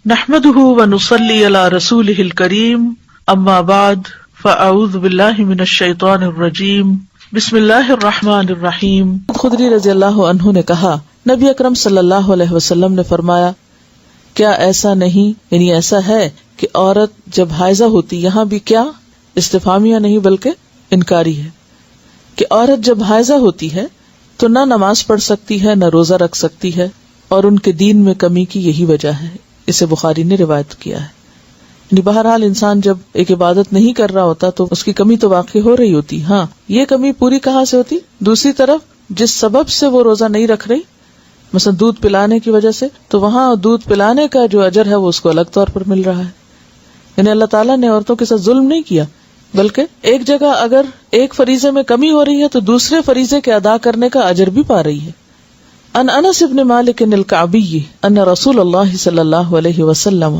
نحمده ونصلي على رسوله الكريم اما بعد فاعوذ باللہ من الشیطان الرجیم بسم اللہ الرحمن الرحیم۔ خدری رضی اللہ عنہ نے کہا، نبی اکرم صلی اللہ علیہ وسلم نے فرمایا، کیا ایسا نہیں، یعنی ایسا ہے کہ عورت جب حائضہ ہوتی، یہاں بھی کیا استفہامیہ نہیں بلکہ انکاری ہے، کہ عورت جب حائضہ ہوتی ہے تو نہ نماز پڑھ سکتی ہے نہ روزہ رکھ سکتی ہے، اور ان کے دین میں کمی کی یہی وجہ ہے۔ اسے بخاری نے روایت کیا ہے۔ یعنی بہرحال انسان جب ایک عبادت نہیں کر رہا ہوتا تو اس کی کمی تو واقع ہو رہی ہوتی، ہاں یہ کمی پوری کہاں سے ہوتی؟ دوسری طرف جس سبب سے وہ روزہ نہیں رکھ رہی، مثلا دودھ پلانے کی وجہ سے، تو وہاں دودھ پلانے کا جو اجر ہے وہ اس کو الگ طور پر مل رہا ہے۔ یعنی اللہ تعالیٰ نے عورتوں کے ساتھ ظلم نہیں کیا، بلکہ ایک جگہ اگر ایک فریضے میں کمی ہو رہی ہے تو دوسرے فریضے کے ادا کرنے کا اجر بھی پا رہی ہے۔ ان انس بن مالک الکعبی ان رسول اللہ صلی اللہ علیہ وسلم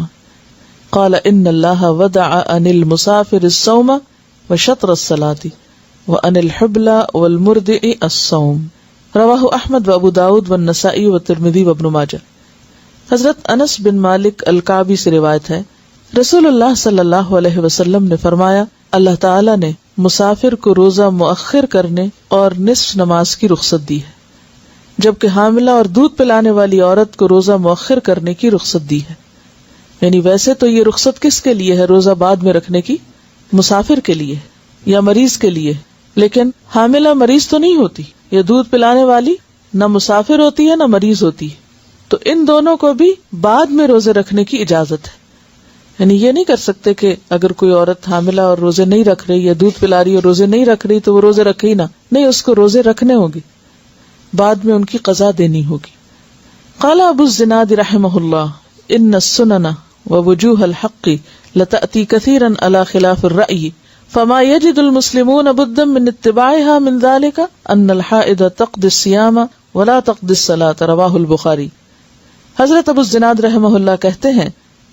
قال ان اللہ ودع عن المسافر الصوم وشطر الصلاة وعن الحبل والمرضع الصوم، رواہ احمد وابو داود والنسائی والترمذی وابن ماجہ۔ حضرت انس بن مالک الکعبی سے روایت ہے، رسول اللہ صلی اللہ علیہ وسلم نے فرمایا، اللہ تعالی نے مسافر کو روزہ مؤخر کرنے اور نصف نماز کی رخصت دی ہے، جبکہ حاملہ اور دودھ پلانے والی عورت کو روزہ مؤخر کرنے کی رخصت دی ہے۔ یعنی ویسے تو یہ رخصت کس کے لیے ہے؟ روزہ بعد میں رکھنے کی، مسافر کے لیے یا مریض کے لیے، لیکن حاملہ مریض تو نہیں ہوتی، یا دودھ پلانے والی نہ مسافر ہوتی ہے نہ مریض ہوتی ہے، تو ان دونوں کو بھی بعد میں روزے رکھنے کی اجازت ہے۔ یعنی یہ نہیں کر سکتے کہ اگر کوئی عورت حاملہ اور روزے نہیں رکھ رہی یا دودھ پلا رہی اور روزے نہیں رکھ رہی تو وہ روزے رکھے ہی نہ، نہیں، اس کو روزے رکھنے ہوں گے، بعد میں ان کی قضا دینی ہوگی۔ قال ابو الزناد رحمہ اللہ ان السنن ووجوه الحق لتأتي كثيرا على خلاف الرأي فما يجد المسلمون بدا من اتباعها من ذلك ان الحائض تقضي الصيام ولا تقضي الصلاة، رواہ البخاری۔ حضرت ابو الزناد رحمہ اللہ کہتے ہیں،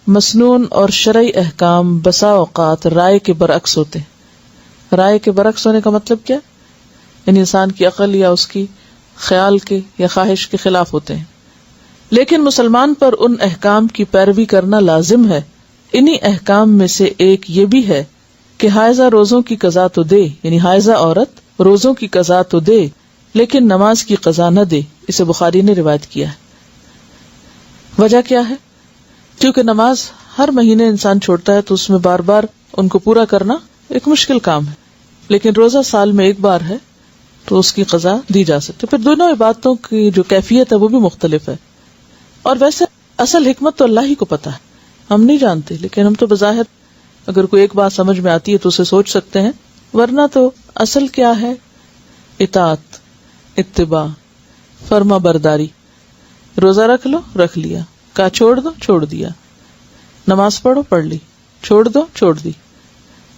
مسنون اور شرعی احکام بسا اوقات رائے کے برعکس ہوتے ہیں۔ رائے کے برعکس ہونے کا مطلب کیا؟ یعنی انسان کی عقل یا اس کی خیال کے یا خواہش کے خلاف ہوتے ہیں، لیکن مسلمان پر ان احکام کی پیروی کرنا لازم ہے۔ انہی احکام میں سے ایک یہ بھی ہے کہ حائضہ روزوں کی قضا تو دے، یعنی حائضہ عورت روزوں کی قضا تو دے لیکن نماز کی قضا نہ دے۔ اسے بخاری نے روایت کیا ہے۔ وجہ کیا ہے؟ کیونکہ نماز ہر مہینے انسان چھوڑتا ہے تو اس میں بار بار ان کو پورا کرنا ایک مشکل کام ہے، لیکن روزہ سال میں ایک بار ہے تو اس کی قضا دی جا سکتی۔ پھر دونوں عبادتوں کی جو کیفیت ہے وہ بھی مختلف ہے، اور ویسے اصل حکمت تو اللہ ہی کو پتا ہے، ہم نہیں جانتے، لیکن ہم تو بظاہر اگر کوئی ایک بات سمجھ میں آتی ہے تو اسے سوچ سکتے ہیں، ورنہ تو اصل کیا ہے؟ اطاعت، اتباع، فرما برداری۔ روزہ رکھ لو، رکھ لیا، کہا چھوڑ دو، چھوڑ دیا، نماز پڑھو، پڑھ لی، چھوڑ دو، چھوڑ دی،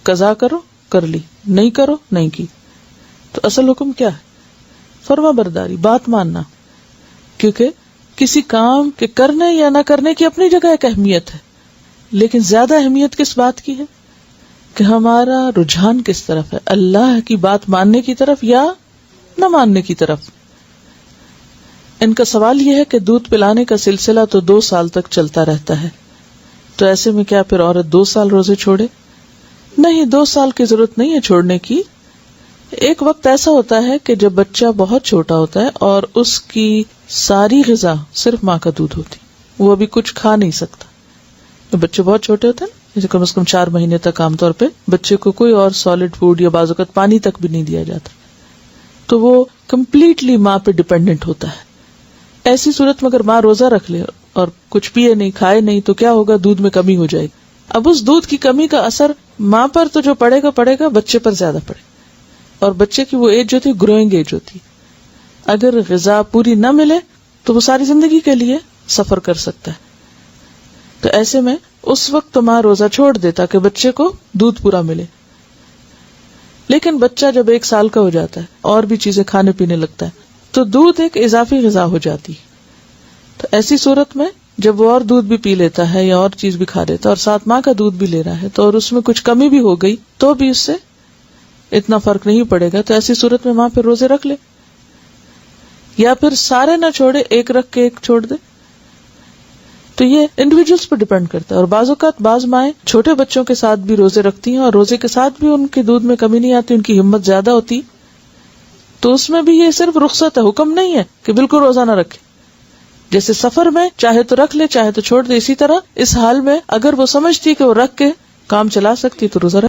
قضا کرو، کر لی، نہیں کرو، نہیں کی۔ تو اصل حکم کیا ہے؟ فرما برداری، بات ماننا، کیونکہ کسی کام کے کرنے یا نہ کرنے کی اپنی جگہ ایک اہمیت ہے، لیکن زیادہ اہمیت کس بات کی ہے کہ ہمارا رجحان کس طرف ہے، اللہ کی بات ماننے کی طرف یا نہ ماننے کی طرف۔ ان کا سوال یہ ہے کہ دودھ پلانے کا سلسلہ تو 2 سال تک چلتا رہتا ہے، تو ایسے میں کیا پھر عورت 2 سال روزے چھوڑے؟ نہیں، 2 سال کی ضرورت نہیں ہے چھوڑنے کی۔ ایک وقت ایسا ہوتا ہے کہ جب بچہ بہت چھوٹا ہوتا ہے اور اس کی ساری غذا صرف ماں کا دودھ ہوتی، وہ ابھی کچھ کھا نہیں سکتا۔ بچے بہت چھوٹے ہوتے ہیں، جیسے کم از کم 4 مہینے تک عام طور پہ بچے کو کوئی اور سالڈ فوڈ یا بعض اوقات پانی تک بھی نہیں دیا جاتا، تو وہ کمپلیٹلی ماں پہ ڈیپینڈنٹ ہوتا ہے۔ ایسی صورت میں اگر ماں روزہ رکھ لے اور کچھ پیے نہیں، کھائے نہیں، تو کیا ہوگا؟ دودھ میں کمی ہو جائے گی۔ اب اس دودھ کی کمی کا اثر ماں پر تو جو پڑے گا بچے پر زیادہ پڑے، اور بچے کی وہ ایج جو تھی گروئنگ ایج ہوتی، اگر غذا پوری نہ ملے تو وہ ساری زندگی کے لیے سفر کر سکتا ہے۔ تو ایسے میں اس وقت تو ماں روزہ چھوڑ دے تاکہ بچے کو دودھ پورا ملے، لیکن بچہ جب 1 سال کا ہو جاتا ہے اور بھی چیزیں کھانے پینے لگتا ہے تو دودھ ایک اضافی غذا ہو جاتی ہے۔ تو ایسی صورت میں جب وہ اور دودھ بھی پی لیتا ہے یا اور چیز بھی کھا لیتا ہے اور ساتھ ماں کا دودھ بھی لے رہا ہے تو اور اس میں کچھ کمی بھی ہو گئی تو بھی اس سے اتنا فرق نہیں پڑے گا، تو ایسی صورت میں ماں پھر روزے رکھ لے، یا پھر سارے نہ چھوڑے، ایک رکھ کے ایک چھوڑ دے۔ تو یہ انڈیویجولس پر ڈیپینڈ کرتا ہے. اور بعض اوقات بعض مائیں چھوٹے بچوں کے ساتھ بھی روزے رکھتی ہیں اور روزے کے ساتھ بھی ان کے دودھ میں کمی نہیں آتی, ان کی ہمت زیادہ ہوتی, تو اس میں بھی یہ صرف رخصت ہے, حکم نہیں ہے کہ بالکل روزہ نہ رکھے. جیسے سفر میں چاہے تو رکھ لے چاہے تو چھوڑ دے, اسی طرح اس حال میں اگر وہ سمجھتی کہ وہ رکھ کے کام چلا سکتی تو روزہ رکھ.